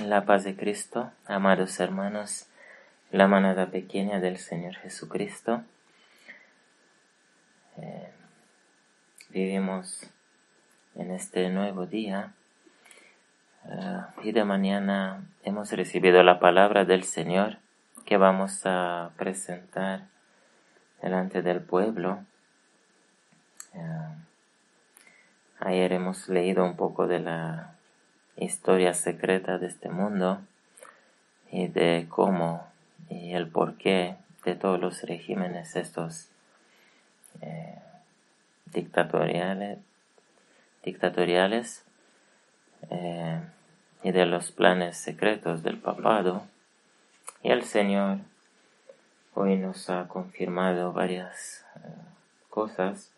La paz de Cristo, amados hermanos, la manada pequeña del Señor Jesucristo. Vivimos en este nuevo día y de mañana hemos recibido la palabra del Señor que vamos a presentar delante del pueblo. Ayer hemos leído un poco de la historia secreta de este mundo y de cómo y el porqué de todos los regímenes estos dictatoriales y de los planes secretos del papado. Y el Señor hoy nos ha confirmado varias cosas.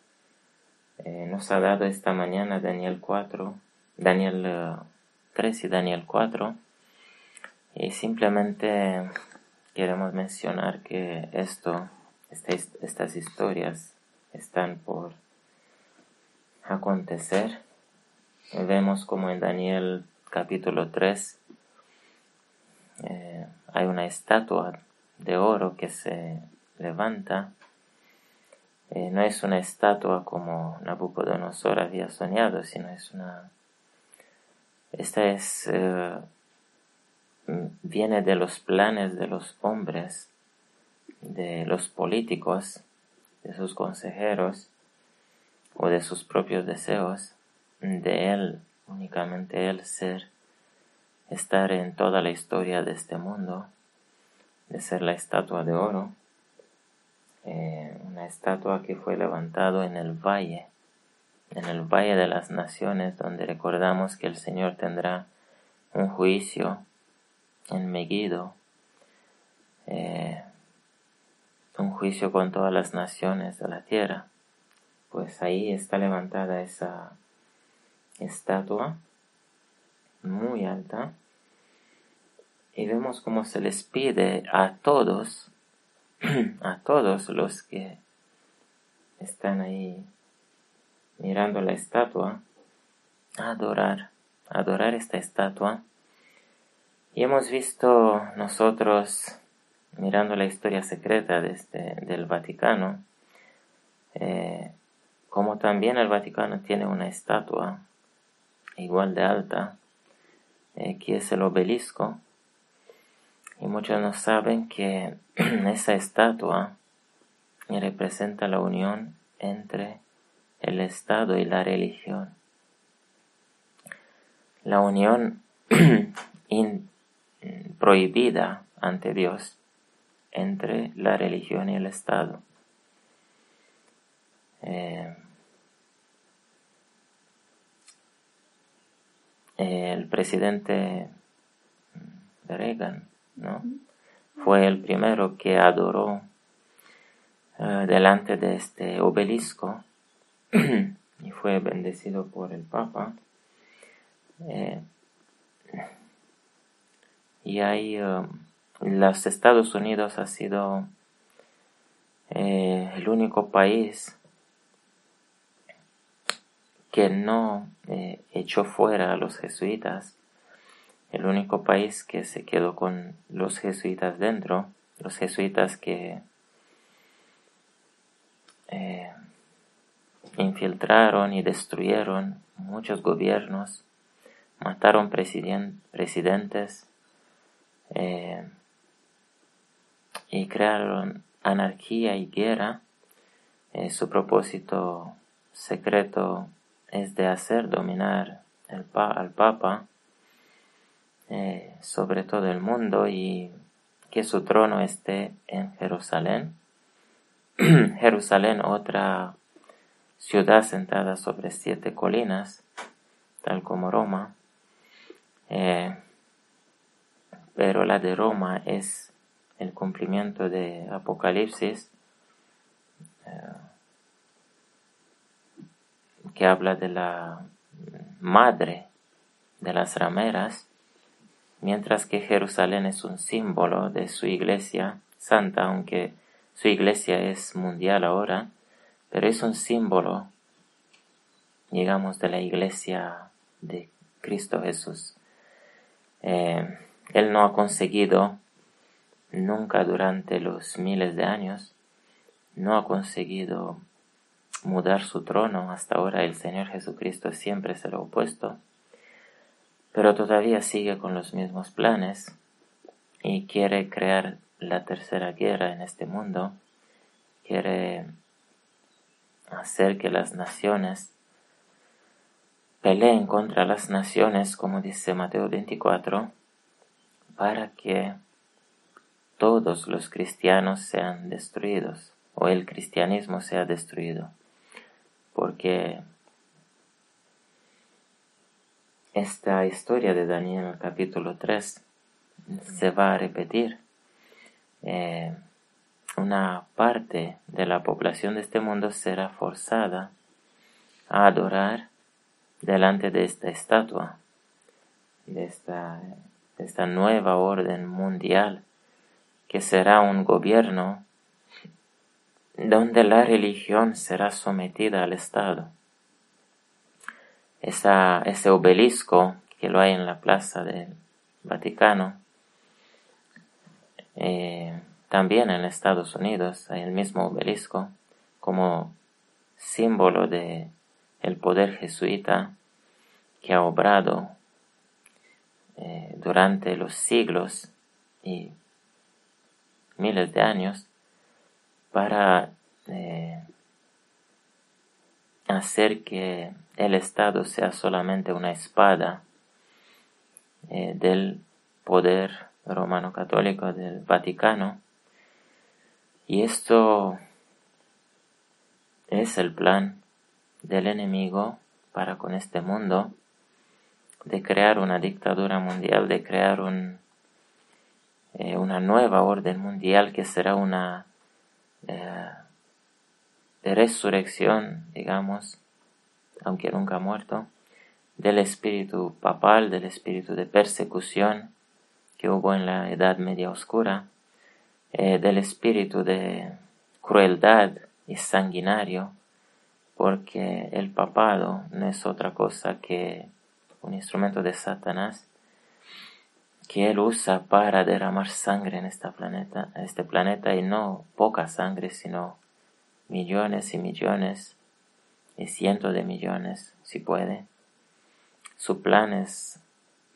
Nos ha dado esta mañana Daniel 3 y Daniel 4. Y simplemente queremos mencionar que estas historias están por acontecer. Vemos como en Daniel capítulo 3 hay una estatua de oro que se levanta. No es una estatua como Nabucodonosor había soñado, sino viene de los planes de los hombres, de los políticos, de sus consejeros o de sus propios deseos, de él, únicamente él estar en toda la historia de este mundo, de ser la estatua de oro, una estatua que fue levantada en el valle de las naciones, donde recordamos que el Señor tendrá un juicio en Megiddo, un juicio con todas las naciones de la tierra. Pues ahí está levantada esa estatua muy alta y vemos cómo se les pide a todos los que están ahí mirando la estatua adorar esta estatua. Y hemos visto nosotros, mirando la historia secreta del Vaticano, como también el Vaticano tiene una estatua igual de alta, que es el obelisco. Y muchos no saben que esa estatua representa la unión entre el Estado y la religión. La unión prohibida ante Dios entre la religión y el Estado. El presidente Reagan, ¿no?, fue el primero que adoró delante de este obelisco y fue bendecido por el Papa. Y ahí los Estados Unidos ha sido el único país que no echó fuera a los jesuitas, el único país que se quedó con los jesuitas dentro, los jesuitas que infiltraron y destruyeron muchos gobiernos, mataron presidentes y crearon anarquía y guerra. Su propósito secreto es de hacer dominar al Papa sobre todo el mundo y que su trono esté en Jerusalén. Jerusalén, otra ciudad sentada sobre 7 colinas, tal como Roma, pero la de Roma es el cumplimiento de Apocalipsis, que habla de la madre de las rameras, mientras que Jerusalén es un símbolo de su iglesia santa, aunque su iglesia es mundial ahora, pero es un símbolo, digamos, de la iglesia de Cristo Jesús. Él no ha conseguido nunca durante los miles de años, no ha conseguido mudar su trono. Hasta ahora el Señor Jesucristo siempre se lo ha opuesto, pero todavía sigue con los mismos planes y quiere crear la tercera guerra en este mundo. Quiere hacer que las naciones peleen contra las naciones, como dice Mateo 24, para que todos los cristianos sean destruidos, o el cristianismo sea destruido, porque esta historia de Daniel capítulo 3 se va a repetir. Una parte de la población de este mundo será forzada a adorar delante de esta estatua, de esta nueva orden mundial, que será un gobierno donde la religión será sometida al Estado. Ese obelisco que lo hay en la plaza del Vaticano, también en Estados Unidos hay el mismo obelisco como símbolo de el poder jesuita que ha obrado durante los siglos y miles de años para hacer que el Estado sea solamente una espada del poder romano católico del Vaticano. Y esto es el plan del enemigo para con este mundo, de crear una dictadura mundial, de crear una nueva orden mundial que será una resurrección, digamos, aunque nunca ha muerto, del espíritu papal, del espíritu de persecución que hubo en la Edad Media Oscura, del espíritu de crueldad y sanguinario, porque el papado no es otra cosa que un instrumento de Satanás que él usa para derramar sangre en este planeta, y no poca sangre, sino millones y millones y cientos de millones, si puede. Su plan es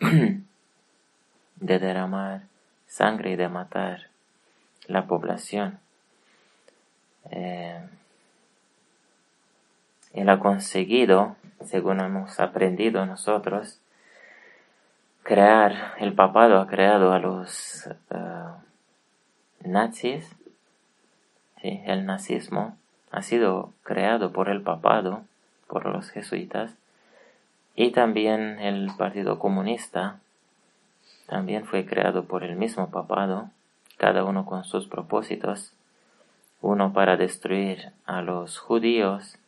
de derramar sangre y de matar la población. Él ha conseguido, según hemos aprendido nosotros, el papado ha creado a los nazis. ¿Sí? El nazismo ha sido creado por el papado, por los jesuitas, y también el Partido Comunista también fue creado por el mismo papado, cada uno con sus propósitos, uno para destruir a los judíos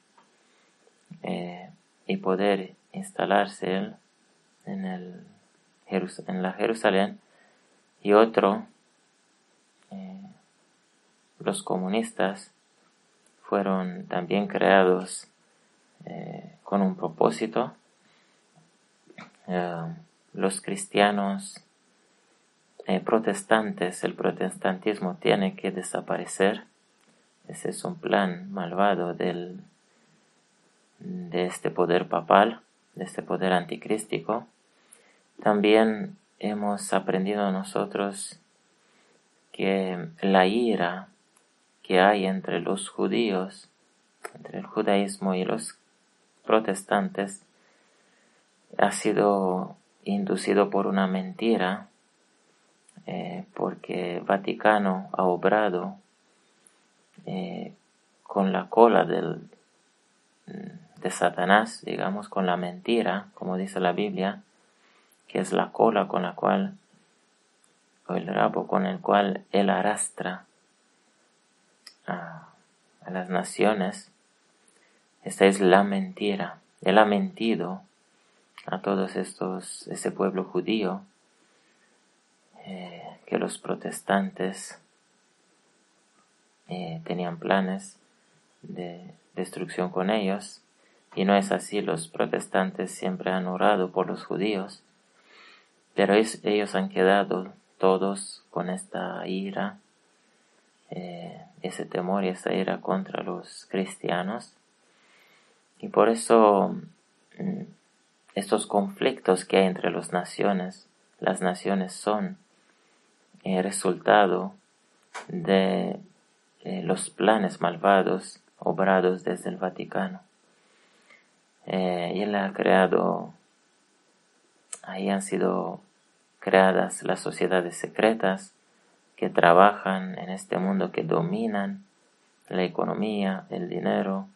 y poder instalarse él en la Jerusalén, y otro, los comunistas fueron también creados con un propósito. Los cristianos protestantes, el protestantismo tiene que desaparecer. Ese es un plan malvado de este poder papal, de este poder anticrístico. También hemos aprendido nosotros que la ira que hay entre los judíos, entre el judaísmo y los protestantes, ha sido inducido por una mentira, porque Vaticano ha obrado con la cola de Satanás, digamos, con la mentira, como dice la Biblia, que es la cola con la cual, o el rabo con el cual él arrastra a las naciones. Esta es la mentira. Él ha mentido a todos ese pueblo judío, que los protestantes tenían planes de destrucción con ellos, y no es así. Los protestantes siempre han orado por los judíos, pero ellos han quedado todos con esta ira, ese temor y esa ira contra los cristianos. Y por eso estos conflictos que hay entre las naciones son resultado de los planes malvados obrados desde el Vaticano. Y él ha creado, ahí han sido creadas las sociedades secretas que trabajan en este mundo, que dominan la economía, el dinero,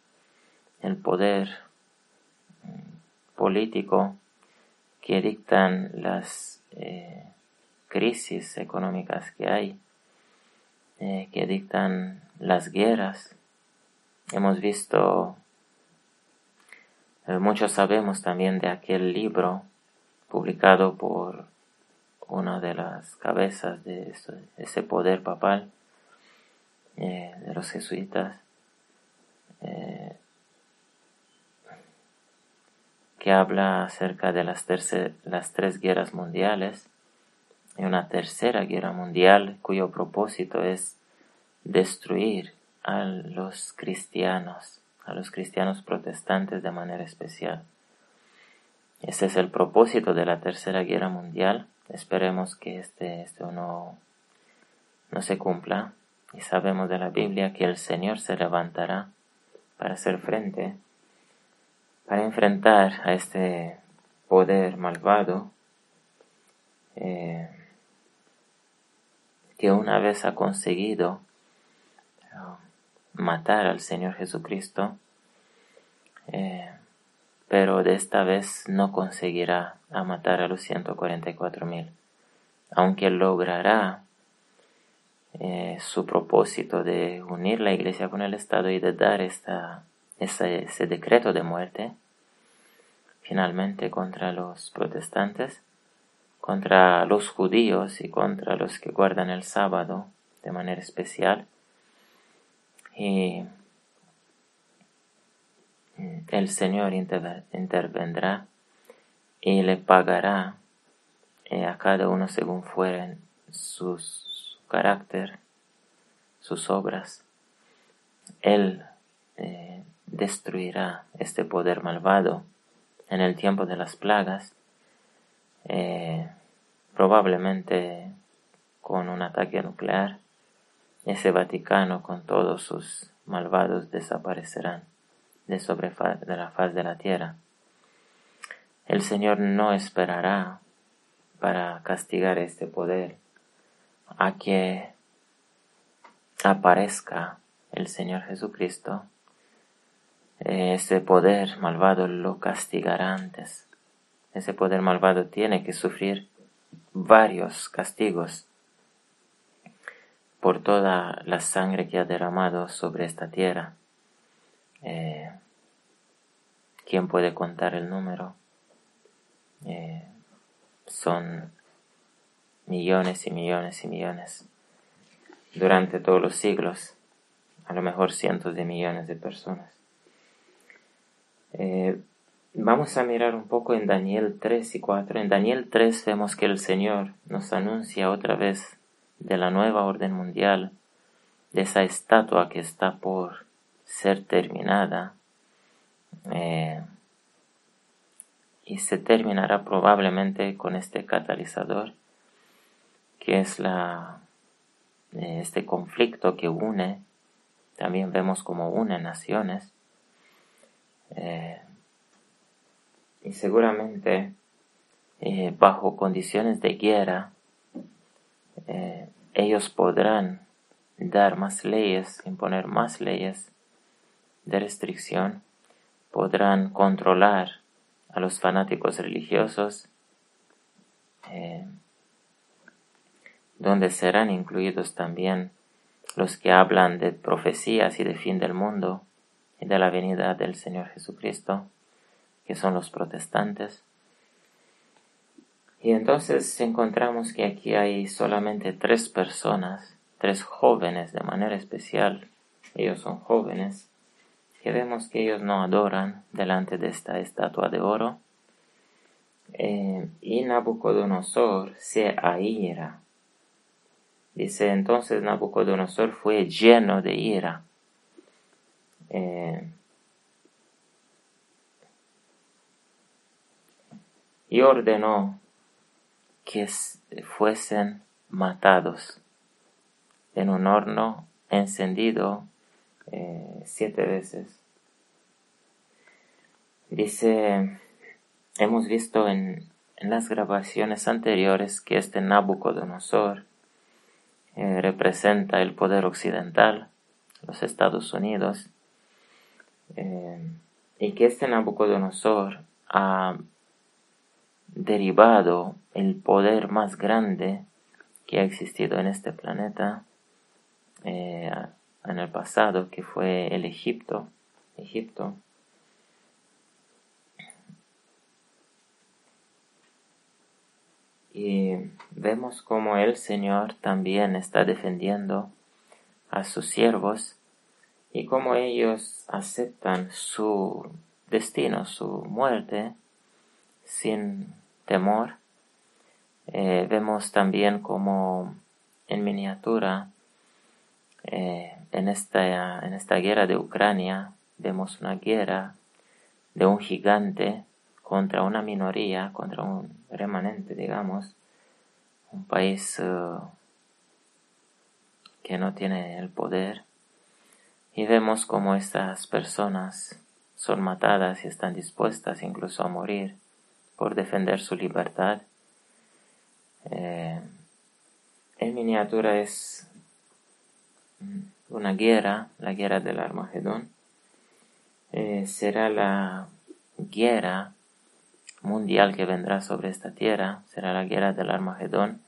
el poder político, que dictan las crisis económicas que hay, que dictan las guerras. Hemos visto, muchos sabemos también de aquel libro publicado por una de las cabezas de ese poder papal, de los jesuitas, que habla acerca de las tres guerras mundiales y una tercera guerra mundial cuyo propósito es destruir a los cristianos protestantes de manera especial. Ese es el propósito de la tercera guerra mundial. Esperemos que esto no se cumpla, y sabemos de la Biblia que el Señor se levantará para hacer frente, para enfrentar a este poder malvado que una vez ha conseguido matar al Señor Jesucristo, pero de esta vez no conseguirá matar a los 144,000, aunque logrará su propósito de unir la Iglesia con el Estado y de dar ese decreto de muerte finalmente contra los protestantes, contra los judíos y contra los que guardan el sábado de manera especial. Y el Señor intervendrá y le pagará a cada uno según fueren su carácter, sus obras. Él destruirá este poder malvado en el tiempo de las plagas, probablemente con un ataque nuclear. Ese Vaticano con todos sus malvados desaparecerán de la faz de la tierra. El Señor no esperará para castigar este poder a que aparezca el Señor Jesucristo. Ese poder malvado lo castigará antes. Ese poder malvado tiene que sufrir varios castigos por toda la sangre que ha derramado sobre esta tierra. ¿Quién puede contar el número? Son millones y millones y millones durante todos los siglos, a lo mejor cientos de millones de personas. Vamos a mirar un poco en Daniel 3 y 4. En Daniel 3 vemos que el Señor nos anuncia otra vez de la nueva orden mundial, de esa estatua que está por ser terminada, y se terminará probablemente con este catalizador, que es este conflicto que une, también vemos como une naciones, y seguramente bajo condiciones de guerra ellos podrán dar más leyes, imponer más leyes de restricción, podrán controlar a los fanáticos religiosos, donde serán incluidos también los que hablan de profecías y de fin del mundo y de la venida del Señor Jesucristo, que son los protestantes. Y entonces encontramos que aquí hay solamente 3 personas, 3 jóvenes de manera especial. Ellos son jóvenes, que vemos que ellos no adoran delante de esta estatua de oro, y Nabucodonosor se aira. Dice, entonces Nabucodonosor fue lleno de ira. Y ordenó que fuesen matados en un horno encendido 7 veces. Dice, hemos visto en las grabaciones anteriores que este Nabucodonosor representa el poder occidental, los Estados Unidos, y que este Nabucodonosor ha derivado el poder más grande que ha existido en este planeta en el pasado, que fue el Egipto. Y vemos como el Señor también está defendiendo a sus siervos y como ellos aceptan su destino, su muerte, sin temor. Vemos también como en miniatura en esta guerra de Ucrania vemos una guerra de un gigante contra una minoría, contra un remanente, digamos, un país que no tiene el poder, y vemos como estas personas son matadas y están dispuestas incluso a morir por defender su libertad. En miniatura es una guerra, la guerra del Armagedón. Será la guerra mundial que vendrá sobre esta tierra, será la guerra del Armagedón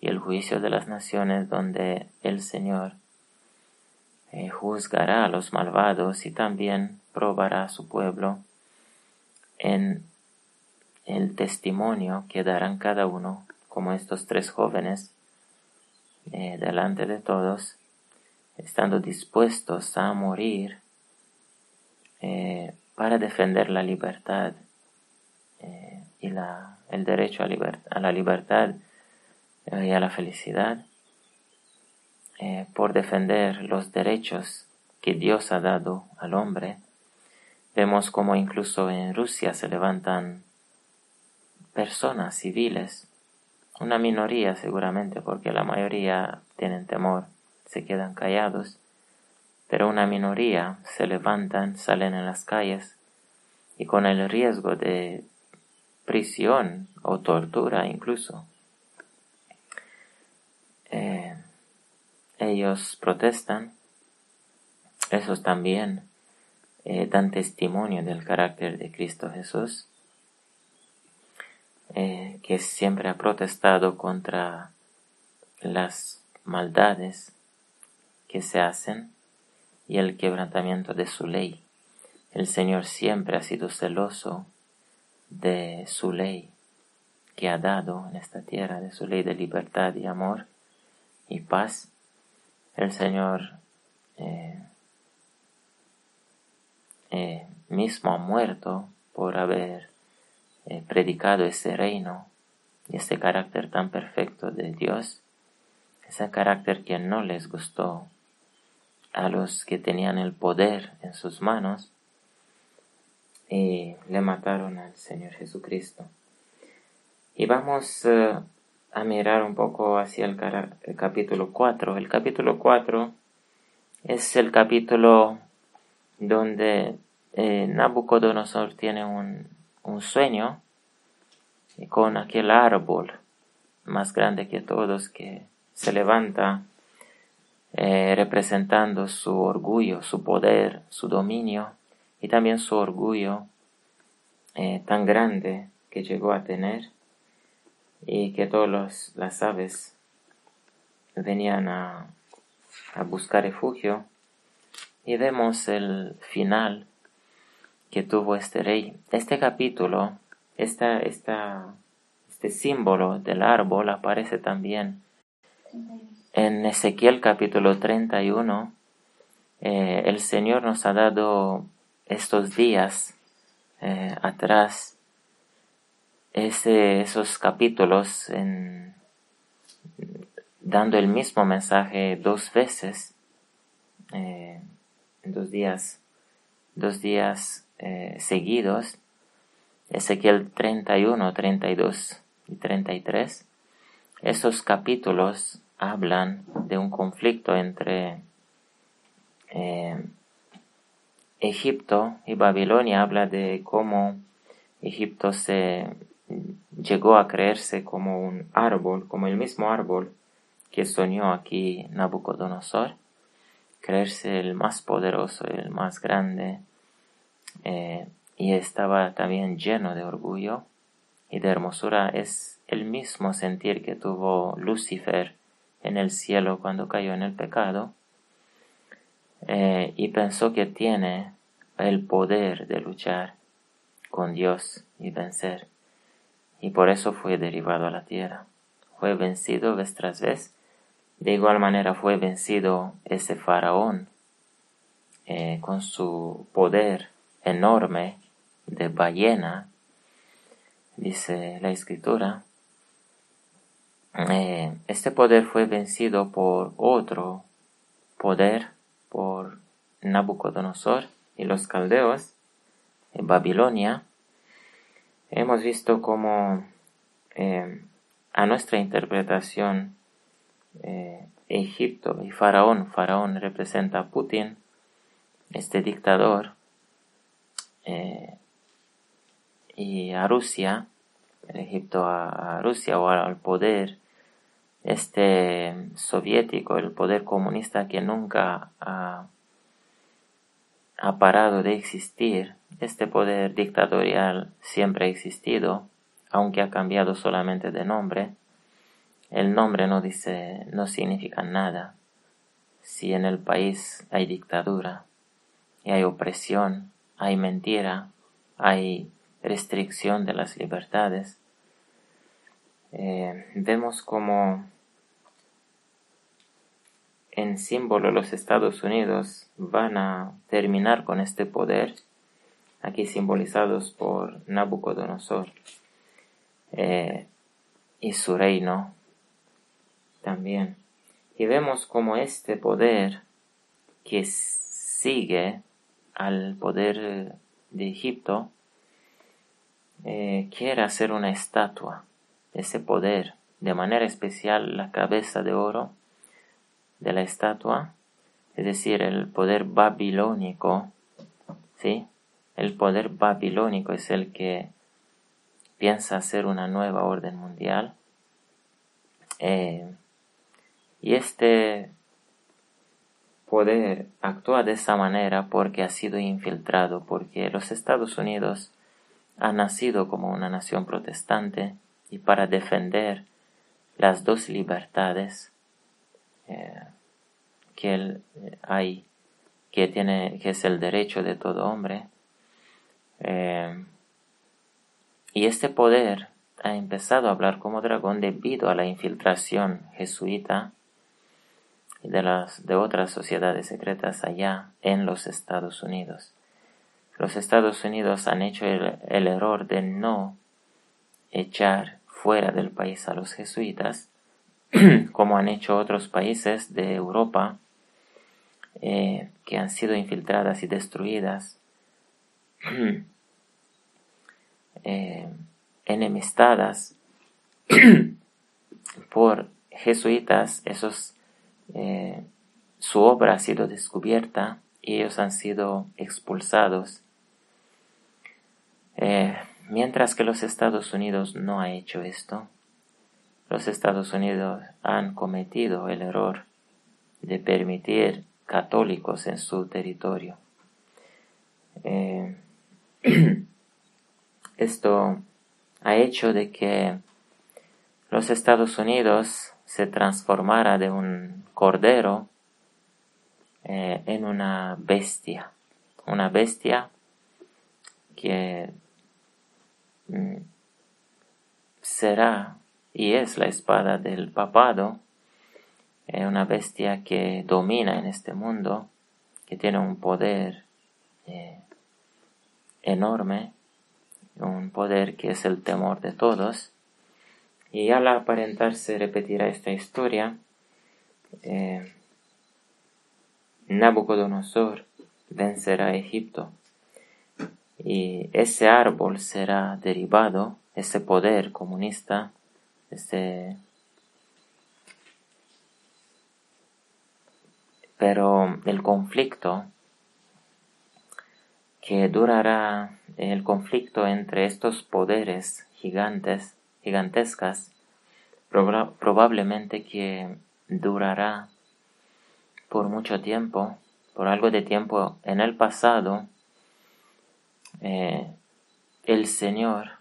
y el juicio de las naciones, donde el Señor juzgará a los malvados y también probará a su pueblo en el testimonio que darán cada uno, como estos 3 jóvenes, delante de todos, estando dispuestos a morir para defender la libertad y el derecho a la libertad y a la felicidad, por defender los derechos que Dios ha dado al hombre. Vemos como incluso en Rusia se levantan personas civiles, una minoría seguramente, porque la mayoría tienen temor, se quedan callados, pero una minoría se levantan, salen en las calles y con el riesgo de prisión o tortura incluso, ellos protestan. Esos también dan testimonio del carácter de Cristo Jesús, que siempre ha protestado contra las maldades que se hacen y el quebrantamiento de su ley. El Señor siempre ha sido celoso de su ley que ha dado en esta tierra, de su ley de libertad y amor y paz. El Señor mismo ha muerto por haber predicado ese reino y ese carácter tan perfecto de Dios, ese carácter que no les gustó a los que tenían el poder en sus manos, y le mataron al Señor Jesucristo. Y vamos a mirar un poco hacia el capítulo 4. El capítulo 4 es el capítulo donde Nabucodonosor tiene un sueño con aquel árbol más grande que todos que se levanta representando su orgullo, su poder, su dominio y también su orgullo tan grande que llegó a tener y que todas las aves venían a buscar refugio. Y vemos el final que tuvo este rey. Este capítulo, este símbolo del árbol aparece también en Ezequiel capítulo 31. El Señor nos ha dado estos días atrás esos capítulos dando el mismo mensaje 2 veces, en 2 días seguidos, Ezequiel 31, 32 y 33. Esos capítulos hablan de un conflicto entre Egipto y Babilonia. Habla de cómo Egipto se llegó a creerse como un árbol, como el mismo árbol que soñó aquí Nabucodonosor, creerse el más poderoso, el más grande, y estaba también lleno de orgullo y de hermosura. Es el mismo sentir que tuvo Lucifer en el cielo cuando cayó en el pecado, y pensó que tiene el poder de luchar con Dios y vencer, y por eso fue derribado a la tierra. Fue vencido vez tras vez. De igual manera fue vencido ese faraón con su poder enorme de ballena, dice la escritura. Este poder fue vencido por otro poder, por Nabucodonosor y los caldeos en Babilonia. Hemos visto cómo a nuestra interpretación Egipto y Faraón representa a Putin, este dictador, y a Rusia, el Egipto a Rusia o al poder soviético, el poder comunista que nunca ha parado de existir. Este poder dictatorial siempre ha existido, aunque ha cambiado solamente de nombre. El nombre no significa nada. Si en el país hay dictadura y hay opresión, hay mentira, hay restricción de las libertades, vemos como en símbolo los Estados Unidos van a terminar con este poder, aquí simbolizados por Nabucodonosor y su reino también. Y vemos como este poder que sigue al poder de Egipto quiere hacer una estatua. Ese poder, de manera especial la cabeza de oro de la estatua, es decir, el poder babilónico, ¿sí? El poder babilónico es el que piensa hacer una nueva orden mundial. Y este poder actúa de esa manera porque ha sido infiltrado, porque los Estados Unidos han nacido como una nación protestante, y para defender las 2 libertades que es el derecho de todo hombre, y este poder ha empezado a hablar como dragón debido a la infiltración jesuita y de otras sociedades secretas allá en los Estados Unidos. Los Estados Unidos han hecho el error de no echar fuera del país a los jesuitas, como han hecho otros países de Europa que han sido infiltradas y destruidas, enemistadas por jesuitas. Su obra ha sido descubierta y ellos han sido expulsados, mientras que los Estados Unidos no ha hecho esto. Los Estados Unidos han cometido el error de permitir católicos en su territorio. Esto ha hecho de que los Estados Unidos se transformara de un cordero en una bestia que será y es la espada del papado, una bestia que domina en este mundo, que tiene un poder enorme, un poder que es el temor de todos. Y al aparentarse repetirá esta historia, Nabucodonosor vencerá a Egipto. Y ese árbol será derribado, ese poder comunista, pero el conflicto que durará, el conflicto entre estos poderes gigantescas, probablemente que durará por mucho tiempo, por algo de tiempo. En el pasado, el señor,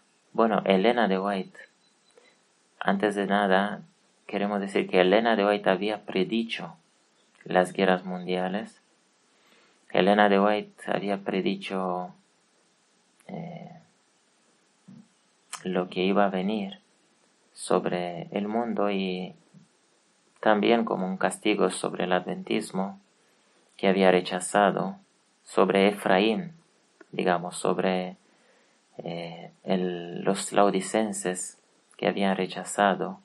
Elena de White, antes de nada, queremos decir que Elena de White había predicho las guerras mundiales. Elena de White había predicho lo que iba a venir sobre el mundo y también como un castigo sobre el adventismo que había rechazado, sobre Efraín, digamos, sobre los laodicenses que habían rechazado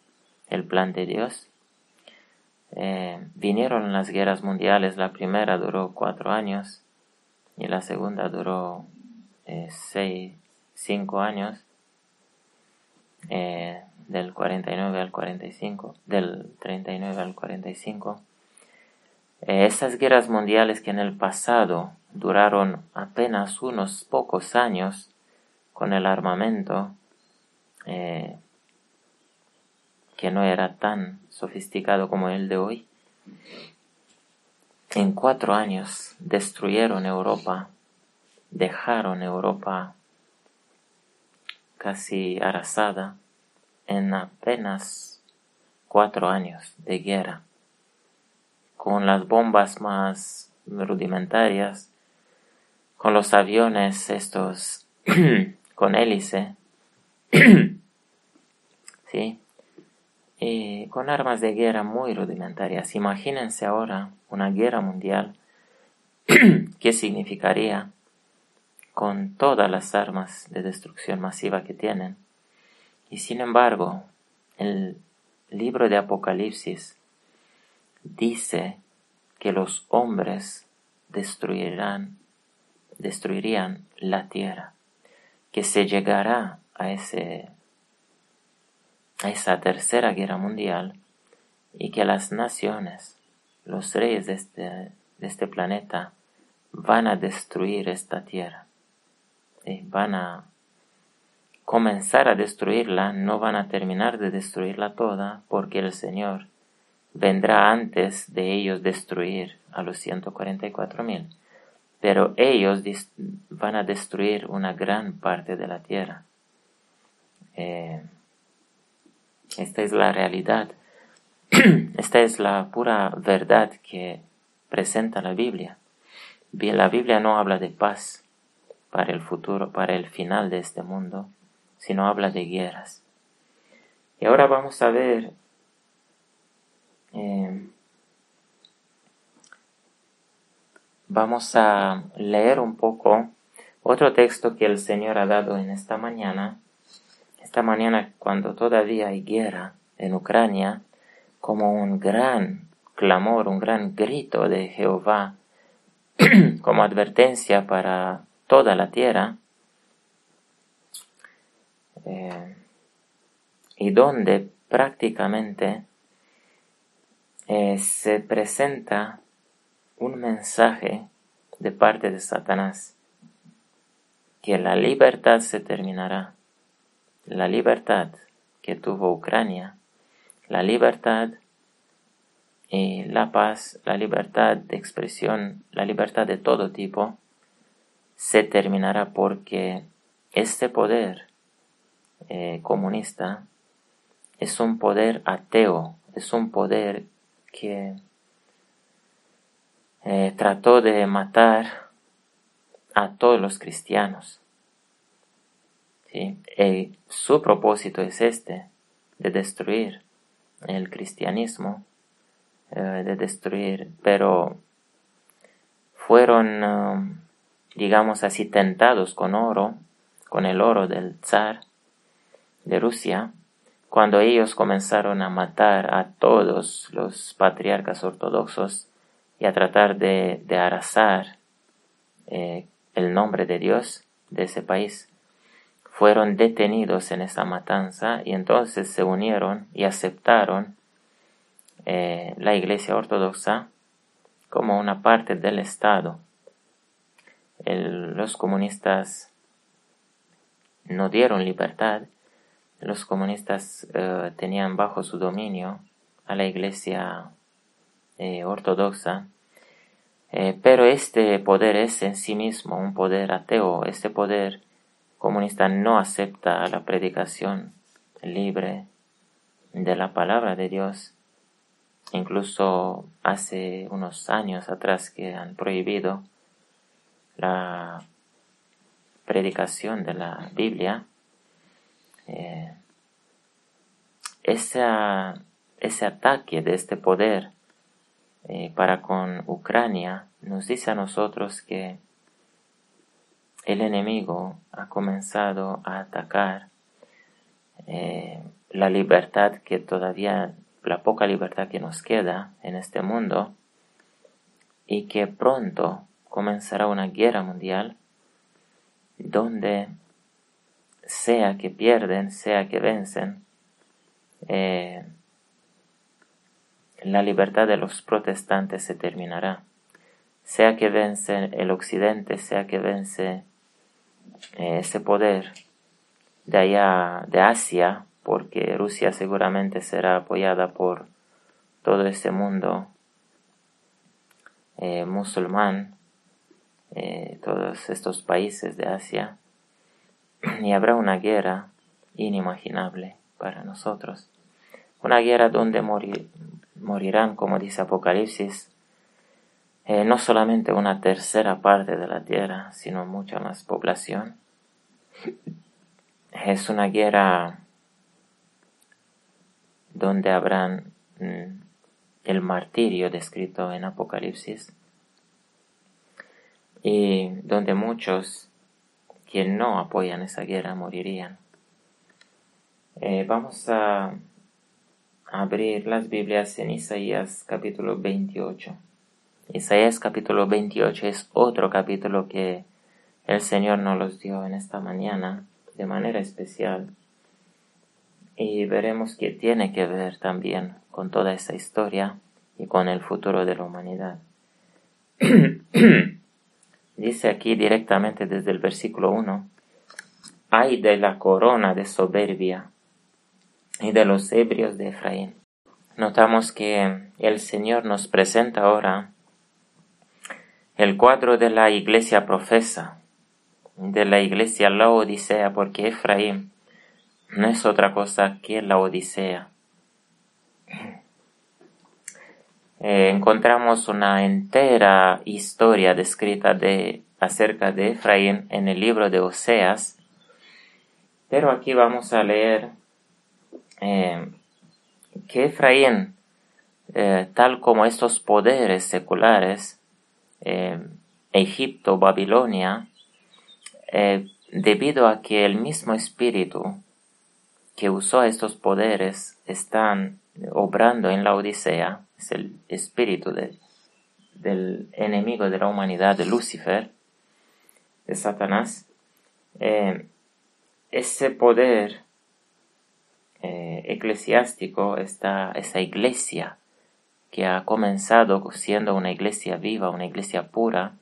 el plan de Dios. Vinieron las guerras mundiales. La primera duró 4 años y la segunda duró 5 años, del 49 al 45, del 39 al 45. Esas guerras mundiales que en el pasado duraron apenas unos pocos años con el armamento que no era tan sofisticado como el de hoy, en 4 años destruyeron Europa, dejaron Europa casi arrasada en apenas 4 años de guerra, con las bombas más rudimentarias, con los aviones estos con hélice, ¿sí? Y con armas de guerra muy rudimentarias. Imagínense ahora una guerra mundial. ¿Qué significaría con todas las armas de destrucción masiva que tienen? Y sin embargo, el libro de Apocalipsis dice que los hombres destruirían la tierra, que se llegará a esa tercera guerra mundial y que las naciones, los reyes de este planeta, van a destruir esta tierra. Van a comenzar a destruirla, no van a terminar de destruirla toda, porque el Señor vendrá antes de ellos destruir a los 144,000. Pero ellos van a destruir una gran parte de la tierra. Esta es la realidad. Esta es la pura verdad que presenta la Biblia. La Biblia no habla de paz para el futuro, para el final de este mundo, sino habla de guerras. Y ahora vamos a ver vamos a leer un poco otro texto que el Señor ha dado en esta mañana cuando todavía hay guerra en Ucrania, como un gran clamor, un gran grito de Jehová, como advertencia para toda la tierra, y donde prácticamente se presenta un mensaje de parte de Satanás, que la libertad se terminará, la libertad que tuvo Ucrania, la libertad y la paz, la libertad de expresión, la libertad de todo tipo, se terminará porque este poder comunista es un poder ateo, es un poder que trató de matar a todos los cristianos. ¿Sí? Su propósito es de destruir el cristianismo, pero fueron, digamos así, tentados con oro, con el oro del zar de Rusia, cuando ellos comenzaron a matar a todos los patriarcas ortodoxos y a tratar de arrasar el nombre de Dios de ese país, fueron detenidos en esa matanza y entonces se unieron y aceptaron la Iglesia Ortodoxa como una parte del Estado. Los comunistas no dieron libertad. Los comunistas tenían bajo su dominio a la Iglesia Ortodoxa, pero este poder es en sí mismo un poder ateo. Este poder comunista no acepta la predicación libre de la palabra de Dios. Incluso hace unos años atrás que han prohibido la predicación de la Biblia. Ese ataque de este poder para con Ucrania nos dice a nosotros que el enemigo ha comenzado a atacar la libertad que todavía, la poca libertad que nos queda en este mundo, y que pronto comenzará una guerra mundial donde sea que pierden, sea que vencen, la libertad de los protestantes se terminará. Sea que vence el occidente, sea que vence ese poder de allá, de Asia, porque Rusia seguramente será apoyada por todo ese mundo musulmán, todos estos países de Asia, y habrá una guerra inimaginable para nosotros. Una guerra donde morirán, como dice Apocalipsis, no solamente una tercera parte de la tierra, sino mucha más población. Es una guerra donde habrán el martirio descrito en Apocalipsis, y donde muchos que no apoyan esa guerra morirían. Vamos a abrir las Biblias en Isaías capítulo 28. Isaías capítulo 28 es otro capítulo que el Señor nos los dio en esta mañana de manera especial, y veremos que tiene que ver también con toda esa historia y con el futuro de la humanidad. Dice aquí directamente desde el versículo 1: «Ay de la corona de soberbia y de los ebrios de Efraín». Notamos que el Señor nos presenta ahora el cuadro de la iglesia profesa, de la iglesia Laodicea, porque Efraín no es otra cosa que la Odisea. Encontramos una entera historia descrita acerca de Efraín en el libro de Oseas, pero aquí vamos a leer que Efraín, tal como estos poderes seculares, Egipto, Babilonia, debido a que el mismo espíritu que usó estos poderes están obrando en la Odisea, es el espíritu del enemigo de la humanidad, de Lucifer, de Satanás. Ese poder eclesiástico, esa iglesia que ha comenzado siendo una iglesia viva, una iglesia pura,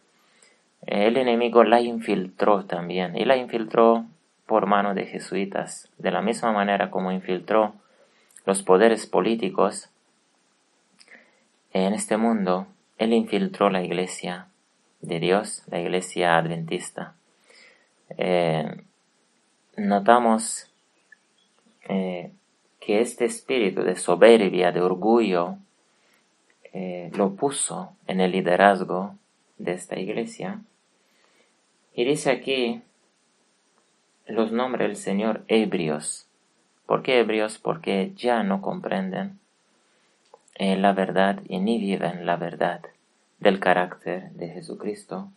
el enemigo la infiltró también, y la infiltró por mano de jesuitas, de la misma manera como infiltró los poderes políticos en este mundo. Él infiltró la iglesia de Dios, la iglesia adventista. Notamos que este espíritu de soberbia, de orgullo, lo puso en el liderazgo de esta iglesia. Y dice aquí, los nombra el Señor ebrios. ¿Por qué ebrios? Porque ya no comprenden la verdad y ni viven la verdad del carácter de Jesucristo,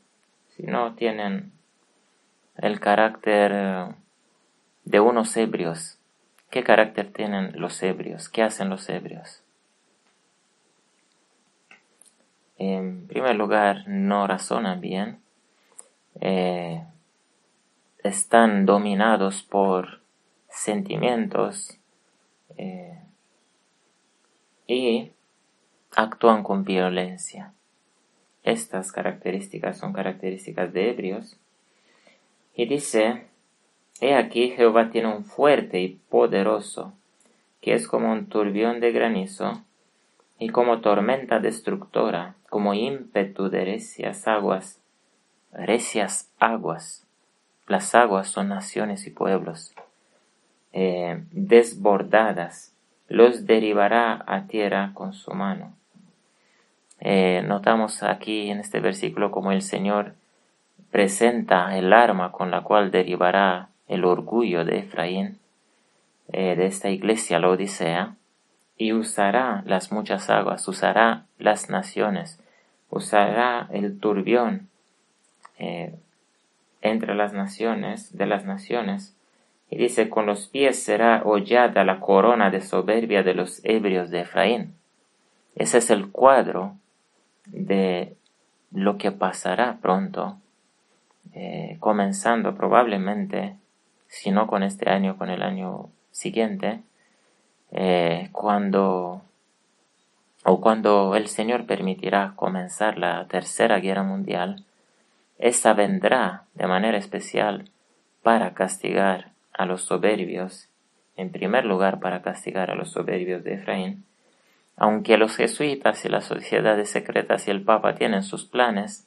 sino tienen el carácter de unos ebrios. ¿Qué carácter tienen los ebrios? ¿Qué hacen los ebrios? En primer lugar, no razonan bien. Están dominados por sentimientos y actúan con violencia. Estas características son características de ebrios. Y dice: he aquí Jehová tiene un fuerte y poderoso, que es como un turbión de granizo, y como tormenta destructora, como ímpetu de recias aguas. Las aguas son naciones y pueblos. Desbordadas, los derivará a tierra con su mano. Notamos aquí en este versículo como el Señor presenta el arma con la cual derribará el orgullo de Efraín, de esta iglesia Laodicea, y usará las muchas aguas, usará las naciones, usará el turbión entre las naciones, de las naciones, y dice: con los pies será hollada la corona de soberbia de los ebrios de Efraín. Ese es el cuadro de lo que pasará pronto, comenzando probablemente, si no con este año, con el año siguiente, cuando el Señor permitirá comenzar la Tercera Guerra Mundial. Esta vendrá de manera especial para castigar a los soberbios, en primer lugar para castigar a los soberbios de Efraín. Aunque los jesuitas y las sociedades secretas y el Papa tienen sus planes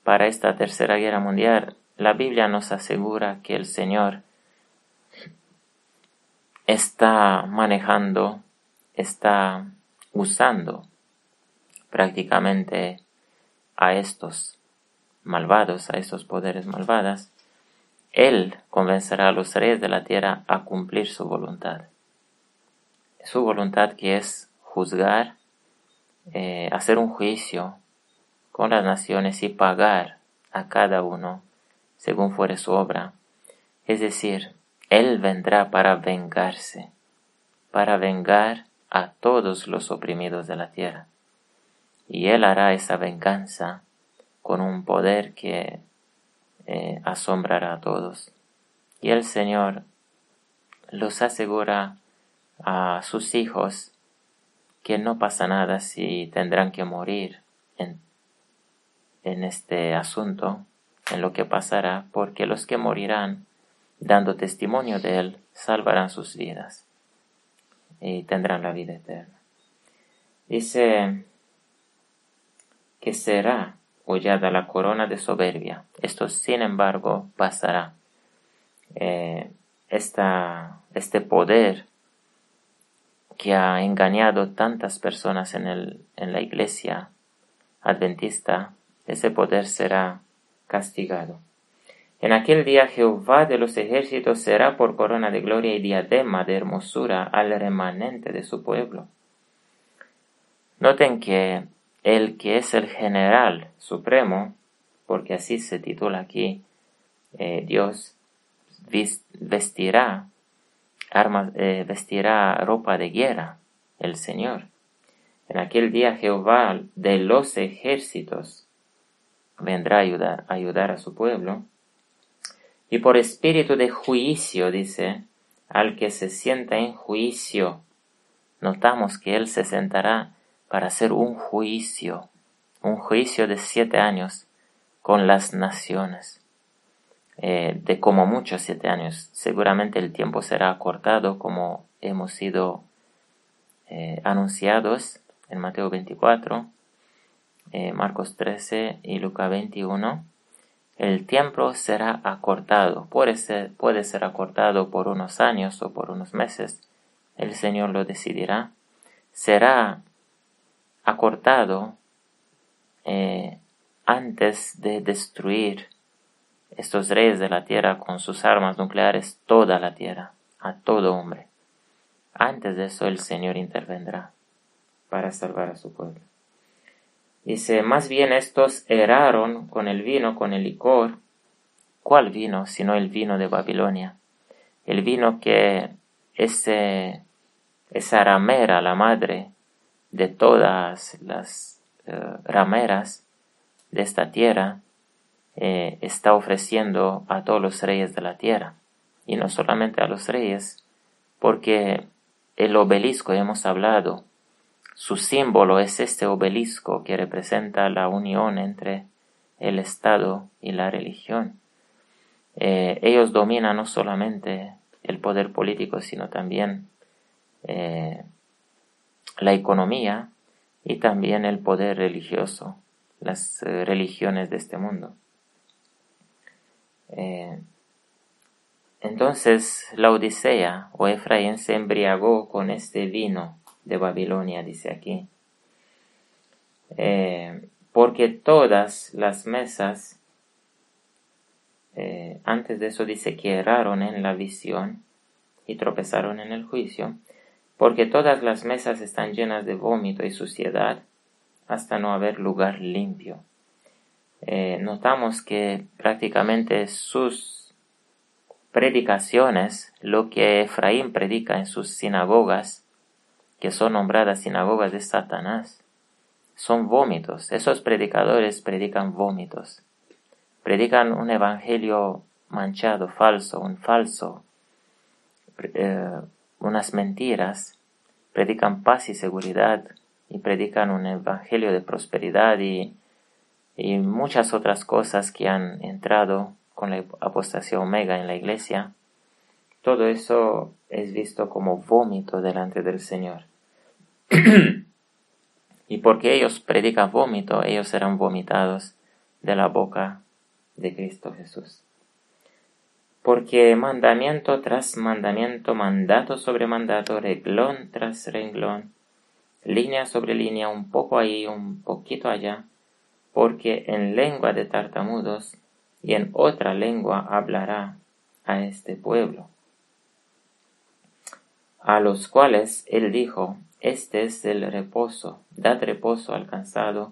para esta Tercera Guerra Mundial, la Biblia nos asegura que el Señor está manejando, está usando prácticamente a estos malvados, a estos poderes malvados. Él convencerá a los reyes de la tierra a cumplir su voluntad. Su voluntad, que es juzgar, hacer un juicio con las naciones y pagar a cada uno según fuere su obra. Es decir, Él vendrá para vengarse, para vengar a todos los oprimidos de la tierra. Y Él hará esa venganza con un poder que asombrará a todos. Y el Señor los asegura a sus hijos que no pasa nada si tendrán que morir en este asunto, en lo que pasará, porque los que morirán dando testimonio de Él salvarán sus vidas y tendrán la vida eterna. Dice que será hollada la corona de soberbia. Esto, sin embargo, pasará. Este poder que ha engañado tantas personas en la iglesia adventista, ese poder será castigado. En aquel día Jehová de los ejércitos será por corona de gloria y diadema de hermosura al remanente de su pueblo. Noten que el que es el general supremo, porque así se titula aquí, Dios vestirá ropa de guerra, el Señor. En aquel día Jehová de los ejércitos vendrá a ayudar a su pueblo. Y por espíritu de juicio, dice, al que se sienta en juicio. Notamos que Él se sentará para hacer un juicio de 7 años con las naciones. De como muchos 7 años. Seguramente el tiempo será acortado, como hemos sido anunciados en Mateo 24, Marcos 13 y Lucas 21. El tiempo será acortado, puede ser acortado por unos años o por unos meses, el Señor lo decidirá. Será acortado antes de destruir estos reyes de la tierra con sus armas nucleares toda la tierra, a todo hombre. Antes de eso el Señor intervendrá para salvar a su pueblo. Dice: más bien estos erraron con el vino, con el licor, ¿cuál vino sino el vino de Babilonia? El vino que esa ramera, la madre de todas las rameras de esta tierra, está ofreciendo a todos los reyes de la tierra. Y no solamente a los reyes, porque el obelisco, hemos hablado, su símbolo es este obelisco que representa la unión entre el Estado y la religión. Ellos dominan no solamente el poder político, sino también la economía y también el poder religioso, las religiones de este mundo. Entonces la Odisea o Efraín se embriagó con este vino de Babilonia, dice aquí, porque todas las mesas, antes de eso dice que erraron en la visión y tropezaron en el juicio, porque todas las mesas están llenas de vómito y suciedad hasta no haber lugar limpio. Notamos que prácticamente sus predicaciones, lo que Efraín predica en sus sinagogas, que son nombradas sinagogas de Satanás, son vómitos. Esos predicadores predican vómitos. Predican un evangelio manchado, falso, unas mentiras. Predican paz y seguridad y predican un evangelio de prosperidad y muchas otras cosas que han entrado con la apostasía omega en la iglesia. Todo eso es visto como vómito delante del Señor. Y porque ellos predican vómito, ellos serán vomitados de la boca de Cristo Jesús. Porque mandamiento tras mandamiento, mandato sobre mandato, renglón tras renglón, línea sobre línea, un poco ahí, un poquito allá, porque en lengua de tartamudos y en otra lengua hablará a este pueblo, a los cuales él dijo: este es el reposo, dad reposo al cansado,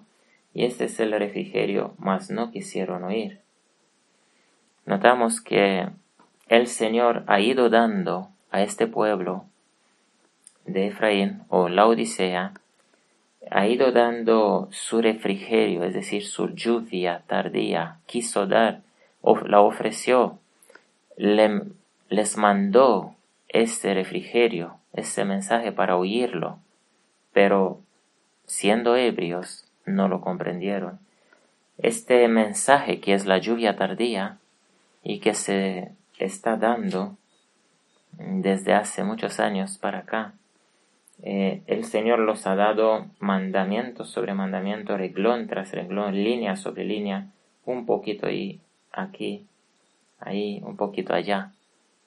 y este es el refrigerio, mas no quisieron oír. Notamos que el Señor ha ido dando a este pueblo de Efraín, o la Odisea, ha ido dando su refrigerio, es decir, su lluvia tardía, quiso dar, la ofreció, les mandó este refrigerio, este mensaje para oírlo, pero siendo ebrios no lo comprendieron. Este mensaje que es la lluvia tardía y que se está dando desde hace muchos años para acá, el Señor los ha dado mandamiento sobre mandamiento, renglón tras renglón, línea sobre línea, un poquito ahí, aquí, ahí, un poquito allá.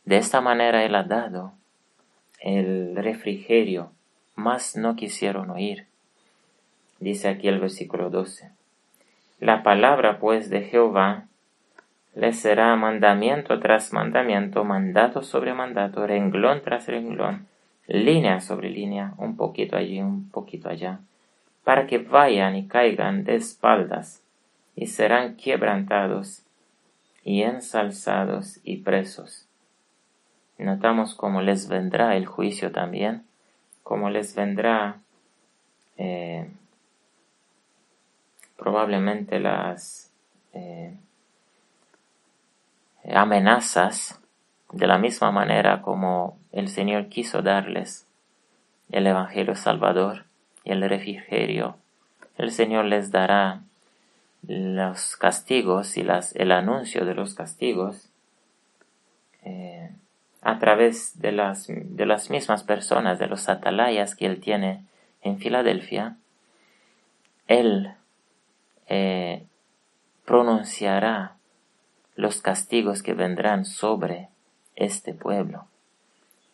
De esta manera Él ha dado el refrigerio, mas no quisieron oír. Dice aquí el versículo 12. La palabra pues de Jehová les será mandamiento tras mandamiento, mandato sobre mandato, renglón tras renglón, línea sobre línea, un poquito allí, un poquito allá, para que vayan y caigan de espaldas, y serán quebrantados, y ensalzados y presos. Notamos cómo les vendrá el juicio también, cómo les vendrá probablemente las amenazas, de la misma manera como el Señor quiso darles el Evangelio Salvador y el refrigerio. El Señor les dará los castigos y el anuncio de los castigos a través de las mismas personas, de los atalayas que Él tiene en Filadelfia. Él pronunciará los castigos que vendrán sobre este pueblo.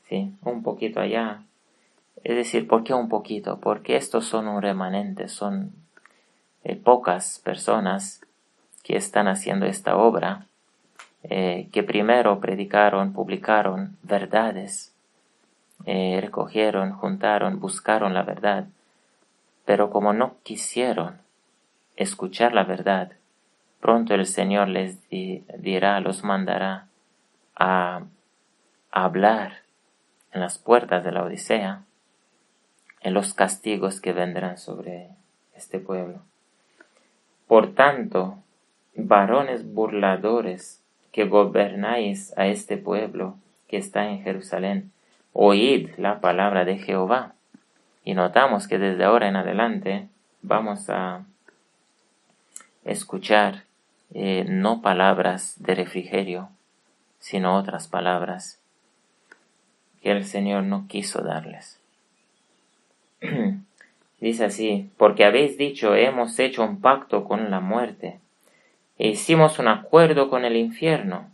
¿Sí? Un poquito allá. Es decir, ¿por qué un poquito? Porque estos son un remanente, son pocas personas que están haciendo esta obra, que primero predicaron, publicaron verdades, recogieron, juntaron, buscaron la verdad, pero como no quisieron escuchar la verdad, pronto el Señor les dirá, los mandará a hablar en las puertas de la Odisea, en los castigos que vendrán sobre este pueblo. Por tanto, varones burladores que gobernáis a este pueblo que está en Jerusalén, oíd la palabra de Jehová. Y notamos que desde ahora en adelante vamos a escuchar no palabras de refrigerio, sino otras palabras que el Señor no quiso darles. Dice así: porque habéis dicho, hemos hecho un pacto con la muerte, e hicimos un acuerdo con el infierno,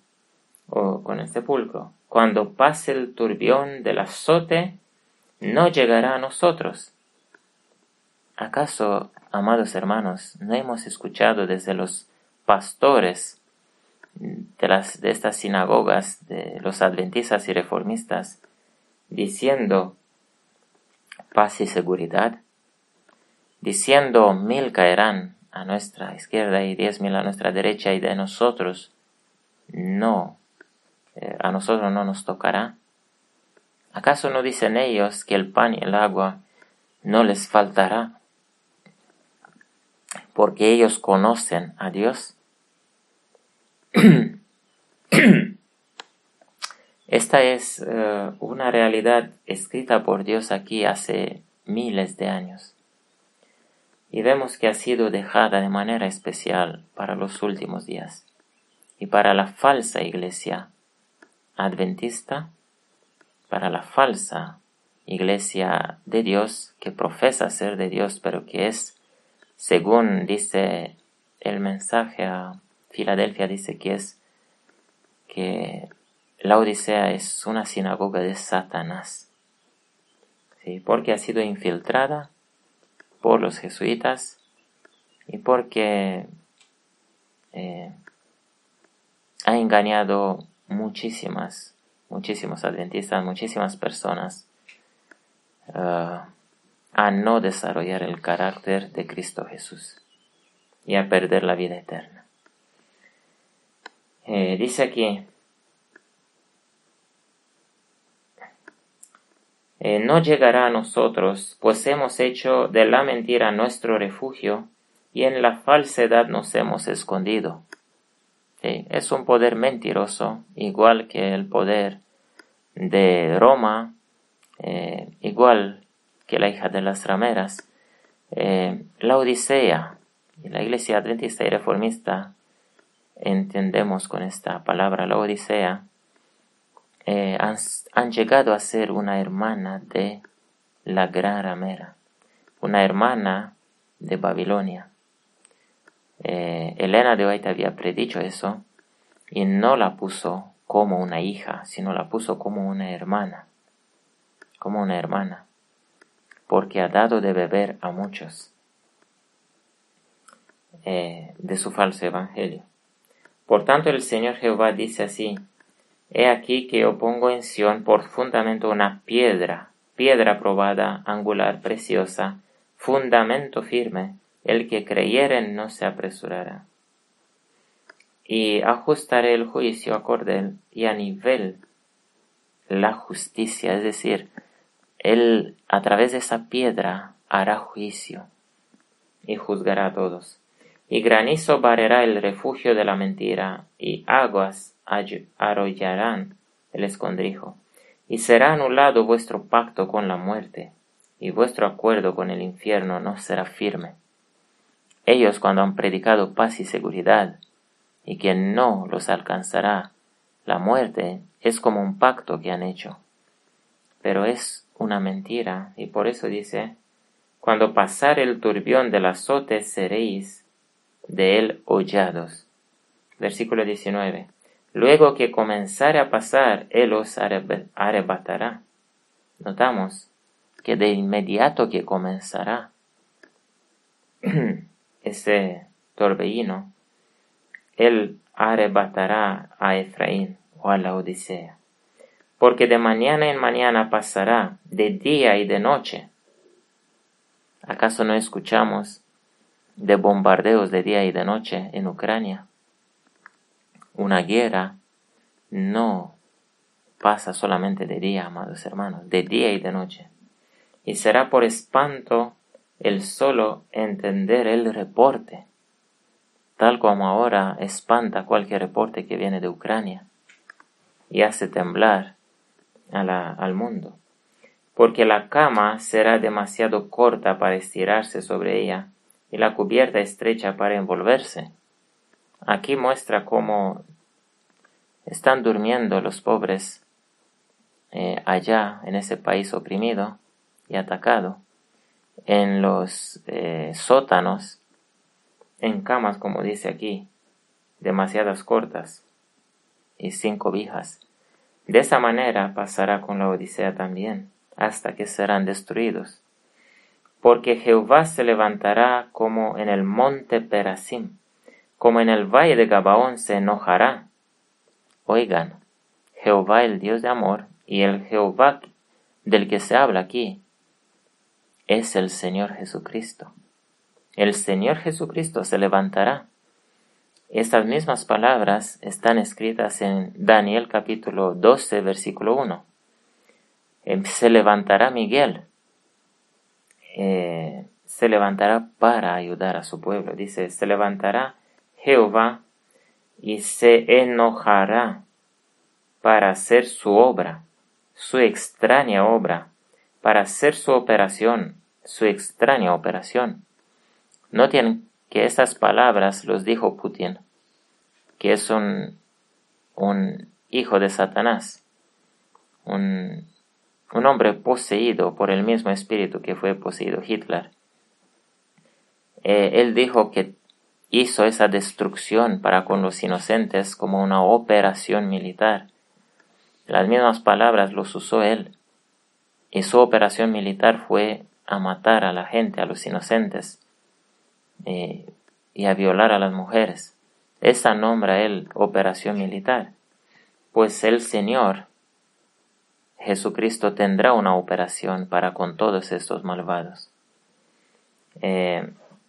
o con el sepulcro. Cuando pase el turbión del azote, no llegará a nosotros. ¿Acaso, amados hermanos, no hemos escuchado desde los pastores de estas sinagogas, de los adventistas y reformistas, diciendo paz y seguridad, diciendo 1000 caerán a nuestra izquierda y 10,000 a nuestra derecha, y de nosotros a nosotros no nos tocará? ¿Acaso no dicen ellos que el pan y el agua no les faltará, porque ellos conocen a Dios? Esta es una realidad escrita por Dios aquí hace miles de años, y vemos que ha sido dejada de manera especial para los últimos días y para la falsa iglesia adventista, para la falsa iglesia de Dios que profesa ser de Dios, pero que es, según dice el mensaje a Filadelfia, dice que la Odisea es una sinagoga de Satanás, ¿sí? Porque ha sido infiltrada por los jesuitas y porque ha engañado muchísimos adventistas, muchísimas personas a no desarrollar el carácter de Cristo Jesús y a perder la vida eterna. Dice aquí: no llegará a nosotros, pues hemos hecho de la mentira nuestro refugio y en la falsedad nos hemos escondido. ¿Sí? Es un poder mentiroso, igual que el poder de Roma, igual que la hija de las rameras. La Odisea y la iglesia adventista y reformista, entendemos con esta palabra la Odisea, han llegado a ser una hermana de la gran ramera, una hermana de Babilonia. Elena de White había predicho eso y no la puso como una hija, sino la puso como una hermana, porque ha dado de beber a muchos de su falso evangelio. Por tanto, el Señor Jehová dice así: he aquí que yo pongo en Sión por fundamento una piedra probada, angular, preciosa, fundamento firme. El que creyere no se apresurará. Y ajustaré el juicio a cordel y a nivel la justicia, es decir, Él a través de esa piedra hará juicio y juzgará a todos. Y granizo barrerá el refugio de la mentira, y aguas arrollarán el escondrijo. Y será anulado vuestro pacto con la muerte, y vuestro acuerdo con el infierno no será firme. Ellos, cuando han predicado paz y seguridad, y que no los alcanzará la muerte, es como un pacto que han hecho. Pero es una mentira, y por eso dice: cuando pasare el turbión del azote, seréis de él hollados. Versículo 19. Luego que comenzare a pasar, él os arrebatará. Notamos que de inmediato que comenzará ese torbellino, él arrebatará a Efraín o a la Odisea. Porque de mañana en mañana pasará, de día y de noche. ¿Acaso no escuchamos de bombardeos de día y de noche en Ucrania. Una guerra no pasa solamente de día, amados hermanos, de día y de noche. Y será por espanto el solo entender el reporte, tal como ahora espanta cualquier reporte que viene de Ucrania y hace temblar al mundo. Porque la cama será demasiado corta para estirarse sobre ella y la cubierta estrecha para envolverse. Aquí muestra cómo están durmiendo los pobres allá en ese país oprimido y atacado, en los sótanos, en camas, como dice aquí, demasiadas cortas y sin cobijas. De esa manera pasará con la Odisea también, hasta que serán destruidos. Porque Jehová se levantará como en el monte Perasim, como en el valle de Gabaón se enojará. Oigan, Jehová el Dios de amor y el Jehová del que se habla aquí es el Señor Jesucristo. El Señor Jesucristo se levantará. Estas mismas palabras están escritas en Daniel capítulo 12, versículo 1. Se levantará Miguel. Se levantará para ayudar a su pueblo. Dice, se levantará Jehová y se enojará para hacer su obra, su extraña obra, para hacer su operación, su extraña operación. Noten que estas palabras los dijo Putin, que es un hijo de Satanás, un hombre poseído por el mismo espíritu que fue poseído Hitler. Él dijo que hizo esa destrucción para con los inocentes como una operación militar. Las mismas palabras los usó él. Y su operación militar fue a matar a la gente, a los inocentes, y a violar a las mujeres. Esa nombra él operación militar. Pues el Señor Jesucristo tendrá una operación para con todos estos malvados.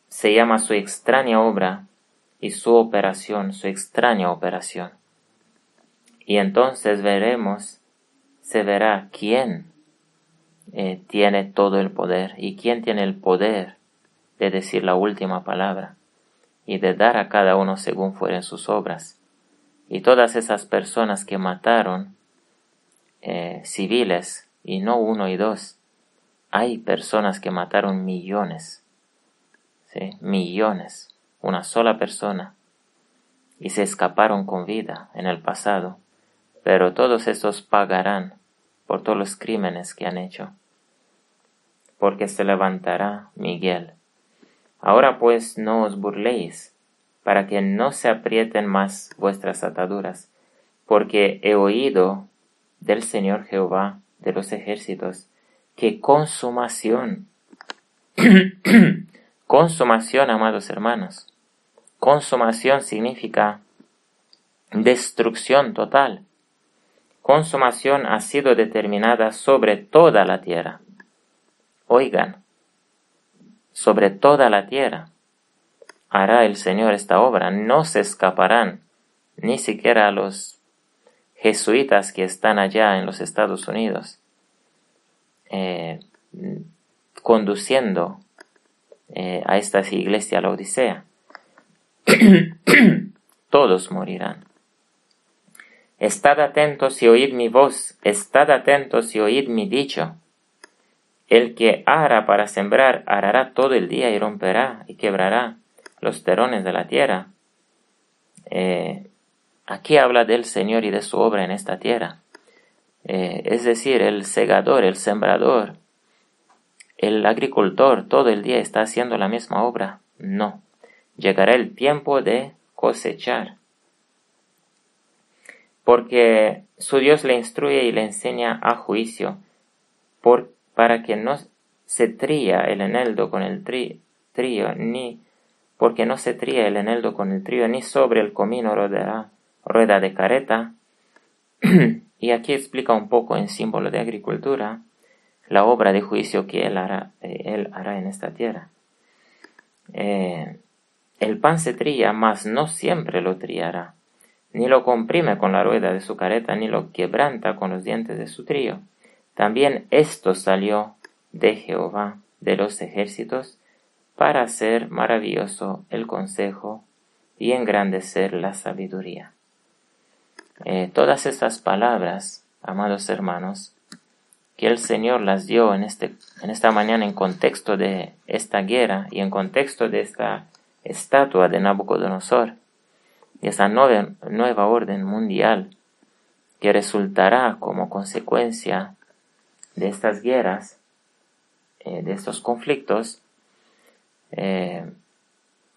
Se llama su extraña obra y su operación, su extraña operación. Y entonces se verá quién tiene todo el poder y quién tiene el poder de decir la última palabra y de dar a cada uno según fueren sus obras. Y todas esas personas que mataron civiles, y no uno y dos, hay personas que mataron millones, ¿sí? Millones, una sola persona, y se escaparon con vida en el pasado, pero todos estos pagarán por todos los crímenes que han hecho, porque se levantará Miguel. Ahora pues no os burléis, para que no se aprieten más vuestras ataduras, porque he oído del Señor Jehová de los ejércitos que consumación, consumación, amados hermanos, consumación significa destrucción total. Consumación ha sido determinada sobre toda la tierra. Oigan, sobre toda la tierra hará el Señor esta obra. No se escaparán ni siquiera los jesuitas que están allá en los Estados Unidos, conduciendo a esta iglesia a la Odisea. Todos morirán. Estad atentos y oíd mi voz, estad atentos y oíd mi dicho. El que ara para sembrar, arará todo el día y romperá y quebrará los terones de la tierra. Aquí habla del Señor y de su obra en esta tierra. Es decir, el segador, el sembrador, el agricultor, todo el día está haciendo la misma obra. No, llegará el tiempo de cosechar. Porque su Dios le instruye y le enseña a juicio, para que no se tría el eneldo con el trío, ni porque no se tría el eneldo con el trío, ni sobre el comino rueda de carreta. Y aquí explica un poco en símbolo de agricultura la obra de juicio que él hará en esta tierra. El pan se trilla, mas no siempre lo trillará, ni lo comprime con la rueda de su carreta, ni lo quebranta con los dientes de su trillo. También esto salió de Jehová de los ejércitos, para hacer maravilloso el consejo y engrandecer la sabiduría. Todas estas palabras, amados hermanos, que el Señor las dio en esta mañana en contexto de esta guerra y en contexto de esta estatua de Nabucodonosor, y esta nueva orden mundial que resultará como consecuencia de estas guerras, de estos conflictos.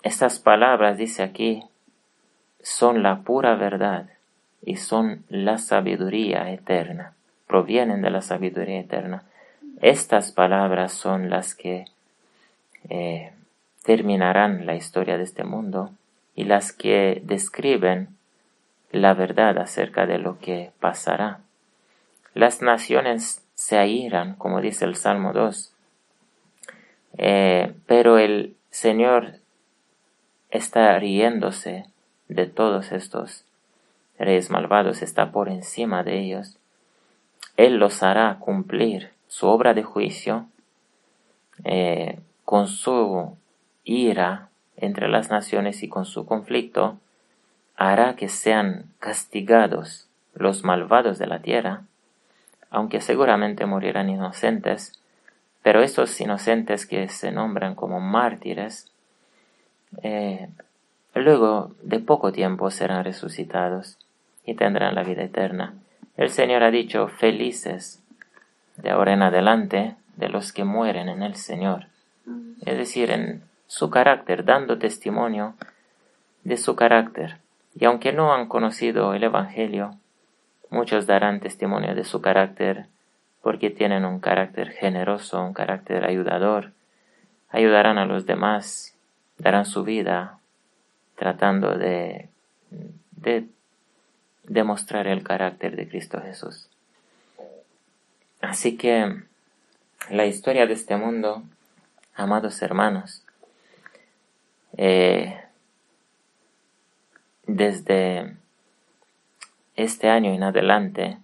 Estas palabras, dice aquí, son la pura verdad y son la sabiduría eterna, provienen de la sabiduría eterna. Estas palabras son las que terminarán la historia de este mundo y las que describen la verdad acerca de lo que pasará. Las naciones se airan, como dice el Salmo 2, pero el Señor está riéndose de todos estos reyes malvados, está por encima de ellos. Él los hará cumplir su obra de juicio con su ira entre las naciones y con su conflicto. Hará que sean castigados los malvados de la tierra, aunque seguramente morirán inocentes, pero estos inocentes que se nombran como mártires, luego de poco tiempo serán resucitados y tendrán la vida eterna. El Señor ha dicho, felices de ahora en adelante de los que mueren en el Señor. Es decir, en su carácter, dando testimonio de su carácter. Y aunque no han conocido el Evangelio, muchos darán testimonio de su carácter porque tienen un carácter generoso, un carácter ayudador. Ayudarán a los demás, darán su vida tratando de demostrar el carácter de Cristo Jesús. Así que la historia de este mundo, amados hermanos, desde este año en adelante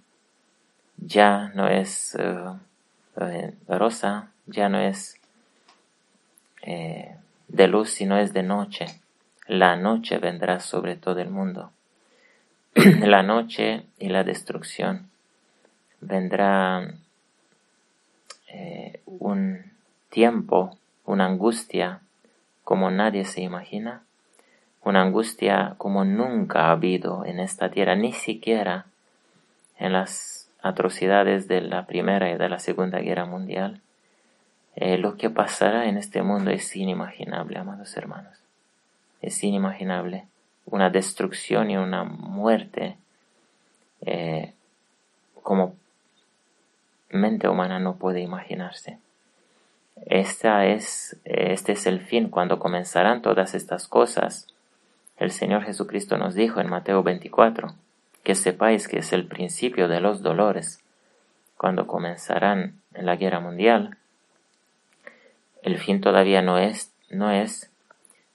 ya no es rosa, ya no es de luz, sino es de noche. La noche vendrá sobre todo el mundo. La noche y la destrucción. Vendrá un tiempo, una angustia como nadie se imagina, una angustia como nunca ha habido en esta tierra, ni siquiera en las atrocidades de la Primera y de la Segunda Guerra Mundial. Lo que pasará en este mundo es inimaginable, amados hermanos. Es inimaginable. Una destrucción y una muerte como mente humana no puede imaginarse. Este es el fin, cuando comenzarán todas estas cosas. El Señor Jesucristo nos dijo en Mateo 24, que sepáis que es el principio de los dolores. Cuando comenzarán en la guerra mundial, el fin todavía no es,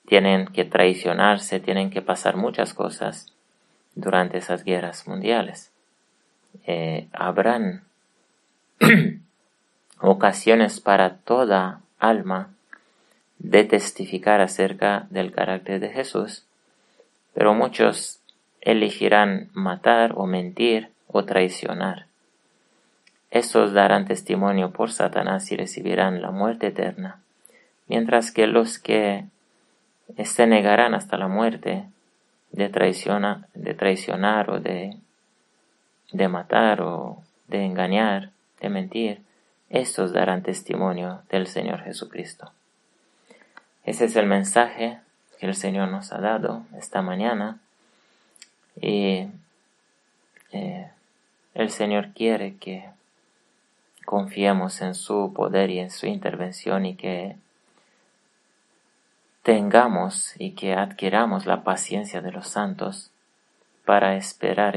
tienen que traicionarse, tienen que pasar muchas cosas durante esas guerras mundiales. Habrán ocasiones para toda alma de testificar acerca del carácter de Jesús, pero muchos elegirán matar o mentir o traicionar. Estos darán testimonio por Satanás y recibirán la muerte eterna, mientras que los que se negarán hasta la muerte de traicionar o de matar o de engañar, de mentir, estos darán testimonio del Señor Jesucristo. Ese es el mensaje que el Señor nos ha dado esta mañana, y el Señor quiere que confiemos en su poder y en su intervención, y que tengamos y que adquiramos la paciencia de los santos para esperar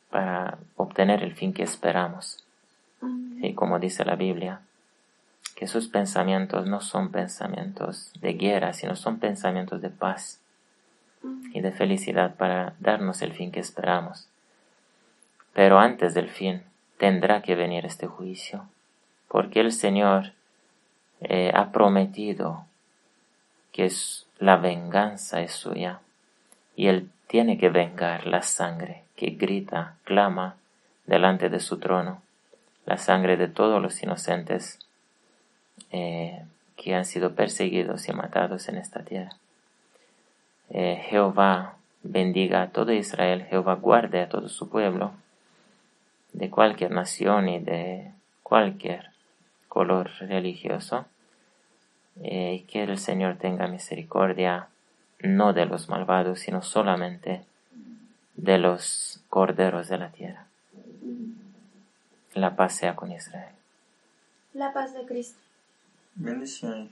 para obtener el fin que esperamos. Y como dice la Biblia, que sus pensamientos no son pensamientos de guerra, sino son pensamientos de paz y de felicidad para darnos el fin que esperamos. Pero antes del fin tendrá que venir este juicio, porque el Señor ha prometido que la venganza es suya, y Él tiene que vengar la sangre que grita, clama delante de su trono, la sangre de todos los inocentes que han sido perseguidos y matados en esta tierra. Jehová bendiga a todo Israel, Jehová guarde a todo su pueblo, de cualquier nación y de cualquier color religioso, y que el Señor tenga misericordia no de los malvados, sino solamente de los corderos de la tierra. La paz sea con Israel. La paz de Cristo. Bendiciones.